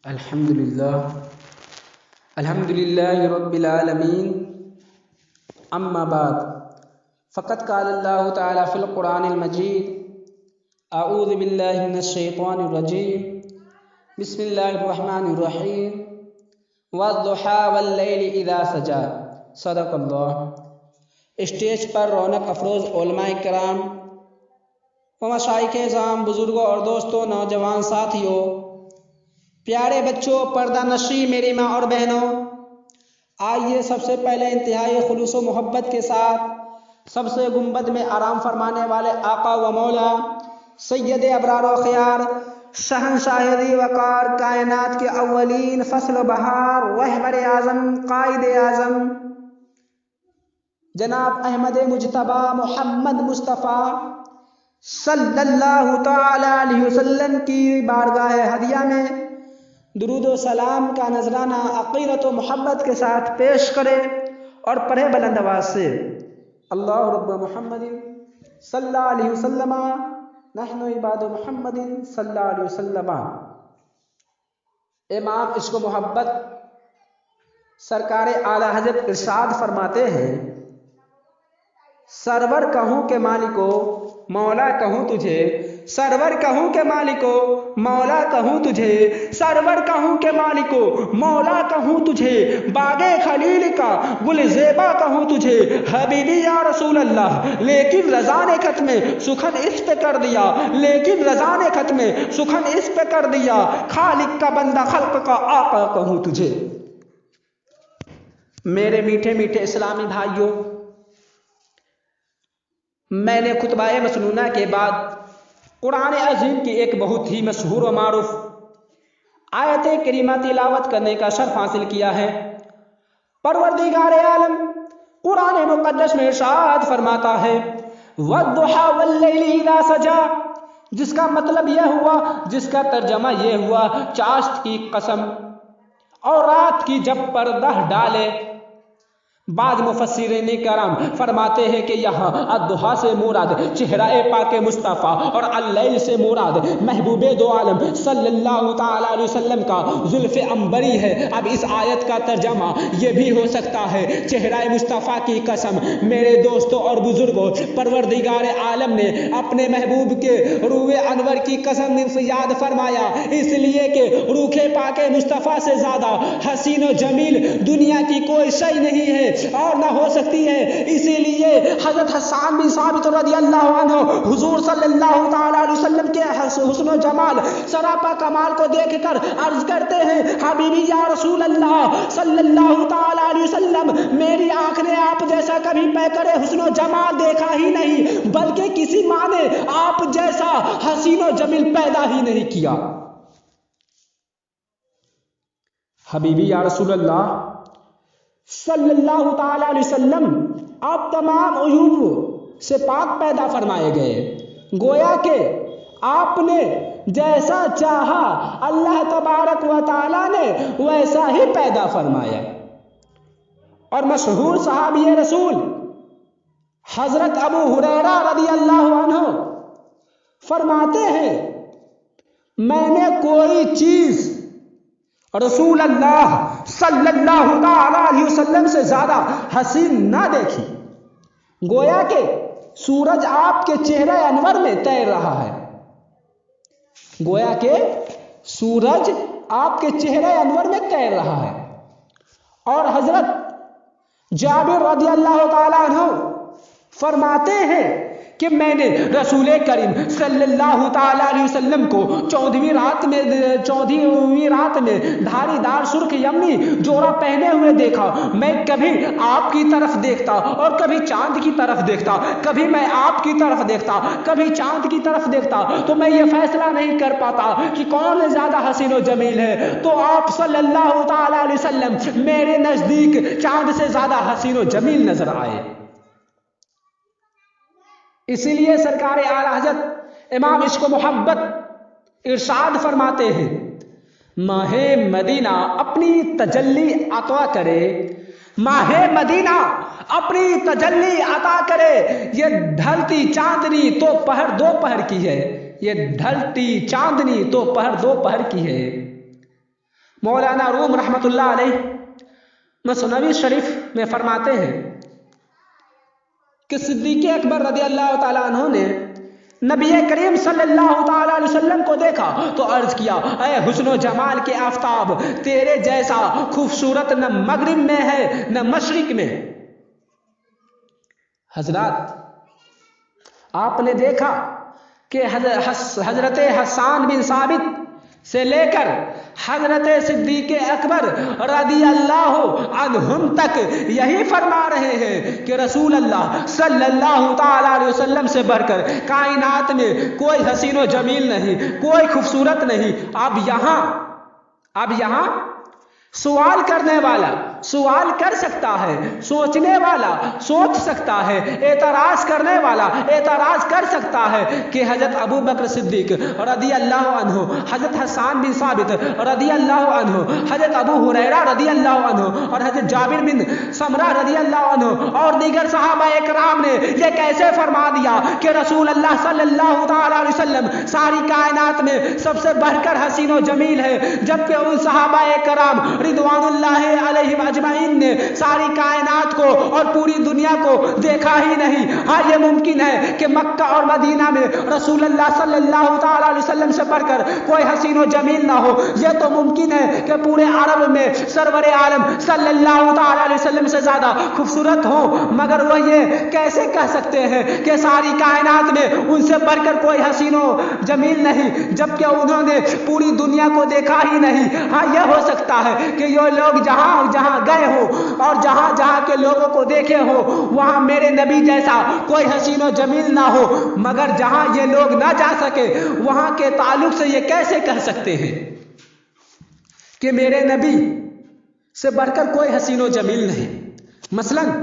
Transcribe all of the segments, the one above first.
الحمد لله رب العالمين اما بعد فقد قال الله تعالى في القرآن المجيد اعوذ بالله من الشيطان الرجيم بسم الله الرحمن الرحيم والضحى واللیل اذا سجى صدق اللہ۔ اسٹیج پر رونق افروز علماء کرام و مشائخ اعظام، بزرگوں اور دوستوں، نوجوان ساتھیوں، پیارے بچوں، پردہ نشی میری ماں اور بہنوں، آئیے سب سے پہلے انتہائی خلوص و محبت کے ساتھ سب سے گنبد میں آرام فرمانے والے آقا و مولا سید ابرار و خیار، شہنشاہ ذی وقار، کائنات کے اولین فصل و بہار، رہبر اعظم، قائد اعظم جناب احمد مجتبی محمد مصطفیٰ صلی اللہ تعالی علیہ وسلم کی بارگاہ ہدیہ میں درود و سلام کا نذرانہ عقیدت و محبت کے ساتھ پیش کرے اور پڑھے بلند آواز سے اللہ رب محمد صلی اللہ علیہ وسلم نحن عباد محمد صلی اللہ علیہ وسلم۔ امام عشق و محبت سرکار اعلیٰ حضرت ارشاد فرماتے ہیں، سرور کہوں کہ مالکو مولا کہوں تجھے، سرور کہوں کہ مالکو مولا کہوں تجھے، سرور کہوں کہ مالکو مولا کہوں تجھے، باغ خلیل کا گل زیبا کہوں تجھے، حبیبی یا رسول اللہ، لیکن رضا نے خط میں سخن اس پہ کر دیا، لیکن رضا نے خط میں سخن اس پہ کر دیا، خالق کا بندہ خلق کا آقا کہوں تجھے۔ میرے میٹھے میٹھے اسلامی بھائیوں، میں نے خطبہ مسنونہ کے بعد قرآن عظیم کی ایک بہت ہی مشہور و معروف آیت کریمہ تلاوت کرنے کا شرف حاصل کیا ہے۔ پروردگار عالم قرآن مقدس میں ارشاد فرماتا ہے، وَالضُّحَىٰ وَاللَّيْلِ إِذَا سَجَىٰ، جس کا مطلب یہ ہوا، جس کا ترجمہ یہ ہوا، چاشت کی قسم اور رات کی جب پردہ ڈالے۔ بعض مفسرین کرام فرماتے ہیں کہ یہاں الضحیٰ سے مراد چہرہ پاک مصطفیٰ اور اللیل سے مراد محبوب دو عالم صلی اللہ تعالی علیہ وسلم کا زلف عنبری ہے۔ اب اس آیت کا ترجمہ یہ بھی ہو سکتا ہے، چہرہ مصطفیٰ کی قسم میرے دوستوں اور بزرگوں، پروردگار عالم نے اپنے محبوب کے روح انور کی قسم یاد فرمایا، اس لیے کہ روح پاک مصطفیٰ سے زیادہ حسین و جمیل دنیا کی کوئی شے نہیں ہے اور نہ ہو سکتی ہے۔ اسی لیے حضرت حسان بن ثابت رضی اللہ عنہ حضور صلی اللہ تعالی علیہ وسلم کے حسن و جمال، سراپا کمال کو دیکھ کر عرض کرتے ہیں، حبیبی یا رسول اللہ صلی اللہ تعالی علیہ وسلم، میری آنکھ نے آپ جیسا کبھی پیکر حسن و جمال دیکھا ہی نہیں، بلکہ کسی ماں نے آپ جیسا حسین و جمیل پیدا ہی نہیں کیا۔ حبیبی یا رسول اللہ صلی اللہ تعالی علیہ وسلم آپ تمام عیوب سے پاک پیدا فرمائے گئے، گویا کہ آپ نے جیسا چاہا اللہ تبارک و تعالی نے ویسا ہی پیدا فرمایا۔ اور مشہور صحابی رسول حضرت ابو ہریرہ رضی اللہ عنہ فرماتے ہیں، میں نے کوئی چیز رسول اللہ صلی اللہ تعالی علیہ وسلم سے زیادہ حسین نہ دیکھی، گویا کہ سورج آپ کے چہرہ انور میں تیر رہا ہے، گویا کہ سورج آپ کے چہرہ انور میں تیر رہا ہے۔ اور حضرت جابر رضی اللہ تعالی عنہ فرماتے ہیں کہ میں نے رسول کریم صلی اللہ تعالی علیہ وسلم کو 14ویں رات میں دھاری دار سرخ یمنی جوڑا پہنے ہوئے دیکھا۔ میں کبھی آپ کی طرف دیکھتا اور کبھی چاند کی طرف دیکھتا، کبھی میں آپ کی طرف دیکھتا، کبھی چاند کی طرف دیکھتا، تو میں یہ فیصلہ نہیں کر پاتا کہ کون زیادہ حسین و جمیل ہے، تو آپ صلی اللہ تعالی علیہ وسلم میرے نزدیک چاند سے زیادہ حسین و جمیل نظر آئے۔ اسی لیے سرکار اعلیٰ حضرت امام عشق و محبت ارشاد فرماتے ہیں، ماہ مدینہ اپنی تجلی عطا کرے، ماہ مدینہ اپنی تجلی عطا کرے، یہ ڈھلتی چاندنی تو پہر دوپہر کی ہے، یہ ڈھلتی چاندنی تو پہر دوپہر کی ہے۔ मौलाना रूम रहमतुल्लाह अलैह मसनवी शरीफ में फरमाते हैं कि सिद्दीक़ अकबर रज़ी अल्लाह ताला अन्हु ने नबी करीम सल्लल्लाहु ताला अलैहि वसल्लम को देखा तो अर्ज किया, ऐ हुस्न जमाल के आफताब, तेरे जैसा खूबसूरत न मगरिब में है न मशरिक में। हजरत, आपने देखा कि हजरत हसन बिन साबित से लेकर हजरत सिद्दीक़ अकबर रज़ी अल्लाह अन्हुम तक यही फरमा रहे हैं कि रसूल अल्लाह सल्लल्लाहु ताला अलैहि वसल्लम से बढ़कर कायनात में कोई हसीनो जमील नहीं, कोई खूबसूरत नहीं। अब यहाँ सवाल करने वाला सवाल कर सकता है, सोचने वाला सोच सकता है, एतराज करने वाला एतराज कर सकता है कि हजरत अबू बकर सिद्दीक रज़ी अल्लाह अन्हु, हजरत हसन बिन साबित रज़ी अल्लाह अन्हु, हजरत अबू हुरैरा रज़ी अल्लाह अन्हु और हजरत जाबिर बिन समरा रज़ी अल्लाह अन्हु और दीगर सहाबा इकराम ने ये कैसे फरमा दिया कि रसूल अल्लाह सल्लल्लाहु ताला अलैहि वसल्लम सारी कायनात में सबसे बढ़कर हसीन व जमील है, जबकि उन सहाबा इकराम रिदवानुल्लाहि अलैहिम अजमाइन ने सारी कायनात को और पूरी दुनिया को देखा ही नहीं। हाँ, ये मुमकिन है कि मक्का और मदीना में रसूल अल्लाह सल्लल्लाहु ताला अलैहि वसल्लम से बढ़कर कोई हसीन व जमील ना हो। यह तो मुमकिन है कि पूरे अरब में सरवरे आलम सल्लल्लाहु ताला अलैहि वसल्लम से ज्यादा खूबसूरत हो, मगर वह ये कैसे कह सकते हैं कि सारी कायनात में उनसे बढ़कर कोई हसीन व जमील नहीं, जबकि उन्होंने पूरी दुनिया को देखा ही नहीं। हाँ, यह हो सकता है कि ये लोग जहां जहां गए हो और जहां जहां के लोगों को देखे हो वहां मेरे नबी जैसा कोई हसीन व जमील ना हो, मगर जहां ये लोग ना जा सके वहां के ताल्लुक से ये कैसे कह सकते हैं कि मेरे नबी से बढ़कर कोई हसीन व जमील नहीं। मसलन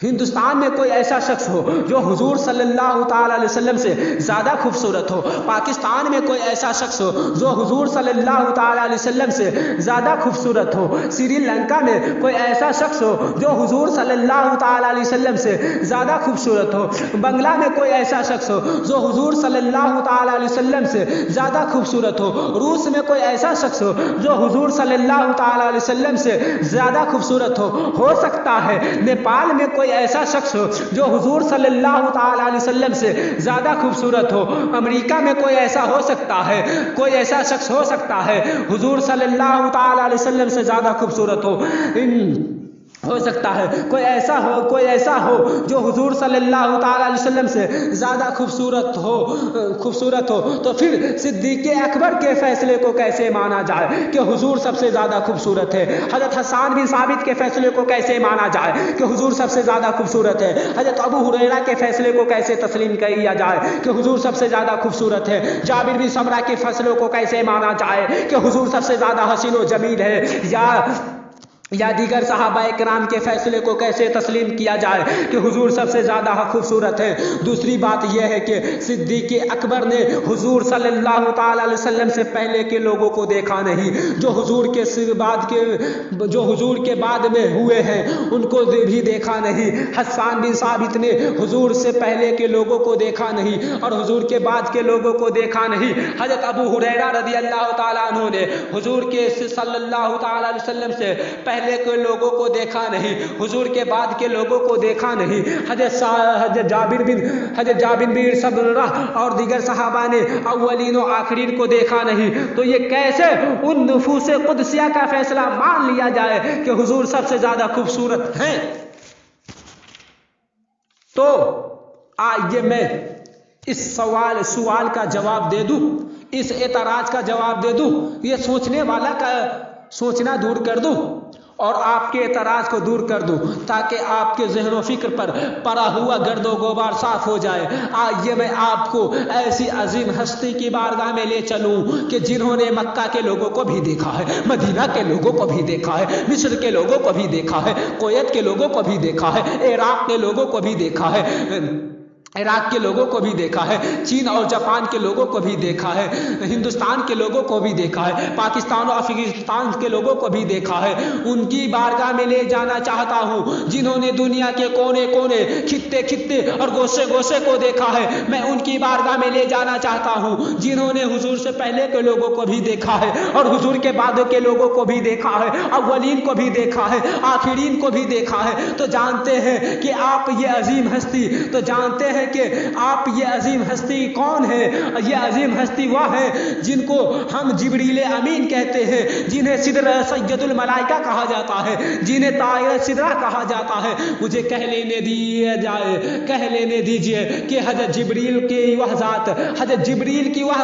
हिंदुस्तान में कोई ऐसा शख्स हो जो हुजूर सल्लल्लाहु ताला अलैहि वसल्लम से ज़्यादा खूबसूरत हो, पाकिस्तान में कोई ऐसा शख्स हो जो हुजूर सल्लल्लाहु ताला अलैहि वसल्लम से ज़्यादा खूबसूरत हो, श्रीलंका में कोई ऐसा शख्स हो जो हुजूर सल्लल्लाहु ताला अलैहि वसल्लम से ज़्यादा खूबसूरत हो, बंगला में कोई ऐसा शख्स हो जो हुजूर सल्लल्लाहु ताला अलैहि वसल्लम से ज़्यादा खूबसूरत हो, रूस में कोई ऐसा शख्स हो जो हुजूर सल्लल्लाहु ताला अलैहि वसल्लम से ज़्यादा खूबसूरत हो सकता है नेपाल में कोई ऐसा शख्स हो जो हुजूर सल्लल्लाहु ताला अलैहि वसल्लम से ज़्यादा खूबसूरत हो, अमेरिका में कोई ऐसा हो सकता है, कोई ऐसा शख्स हो सकता है हुजूर सल्लल्लाहु ताला अलैहि वसल्लम से ज़्यादा खूबसूरत हो सकता है, कोई ऐसा हो जो हुजूर सल्लल्लाहु ताला अलैहि वसल्लम से ज़्यादा खूबसूरत हो। तो फिर सिद्दीक़ अकबर के फैसले को कैसे माना जाए कि हुजूर सबसे ज़्यादा खूबसूरत है? हजरत हसन बिन साबित के फैसले को कैसे माना जाए कि हुजूर सबसे ज़्यादा खूबसूरत है? हजरत अबू हुरैरा के फैसले को कैसे तस्लीम किया जाए कि हुजूर सबसे ज़्यादा खूबसूरत है? जाबिर बिन समरा के फैसलों को कैसे माना जाए कि हुजूर सबसे ज़्यादा हसीन व जमील है? या दीगर सहाबा इकराम के फैसले को कैसे तस्लीम किया जाए कि हुजूर सबसे ज़्यादा खूबसूरत है? दूसरी बात यह है कि सिद्दीक़ अकबर ने हुजूर सल्लल्लाहु ताला अलैहि वसल्लम से पहले के लोगों को देखा नहीं, जो हुजूर के बाद में हुए हैं उनको भी देखा नहीं। हसन बिन साबित ने हुजूर से पहले के लोगों को देखा नहीं और हुजूर के बाद के लोगों को देखा नहीं। हजरत अबू हुरैरा रज़ी अल्लाह ताला अन्हु ने हुजूर के सल्लल्लाहु ताला अलैहि वसल्लम से पहले के लोगों को देखा नहीं, हुजूर के बाद के लोगों को देखा नहीं। हजरत जाबिर बिन समरा और दीगर सहाबा ने अव्वलीन और आखिरीन को देखा नहीं। तो ये कैसे उन नुफूस कुदसिया का फैसला मान लिया जाए कि हुजूर सबसे ज्यादा खूबसूरत हैं? तो आइए मैं इस सवाल का जवाब दे दूं, इस एतराज का जवाब दे दूं, ये सोचने वाला का सोचना दूर कर दूं और आपके एतराज को दूर कर दूं, ताकि आपके ज़हन व फिक्र पर पड़ा हुआ गर्दो गोबार साफ हो जाए। आइए मैं आपको ऐसी अजीम हस्ती की बारगाह में ले चलूं कि जिन्होंने मक्का के लोगों को भी देखा है, मदीना के लोगों को भी देखा है, मिस्र के लोगों को भी देखा है, कुवैत के लोगों को भी देखा है, इराक के लोगों को भी देखा है, इराक के लोगों को भी देखा है, चीन और जापान के लोगों को भी देखा है, हिंदुस्तान के लोगों को भी देखा है, पाकिस्तान और अफगानिस्तान के लोगों को भी देखा है। उनकी बारगाह में ले जाना चाहता हूँ जिन्होंने दुनिया के कोने कोने, खित्ते खित्ते और गोशे गोशे को देखा है। मैं उनकी बारगाह में ले जाना चाहता हूँ जिन्होंने हुजूर से पहले के लोगों को भी देखा है और हुजूर के बाद के लोगों को भी देखा है, अव्वलीन को भी देखा है, आखिरीन को भी देखा है। तो जानते हैं कि आप ये अजीम हस्ती, तो जानते हैं कि आप ये अजीम हस्ती कौन है। ये अजीम हस्ती वह है जिनको हम जिब्रील अमीन कहते हैं, जिन्हें सिदरा सैयदुल मलाइका कहा जाता है, जिन्हें तायर सिदरा कहा जाता है। मुझे कह लेने दीजिए कि हज़रत जिब्रील की वह ज़ात, हज़रत जिब्रील की वह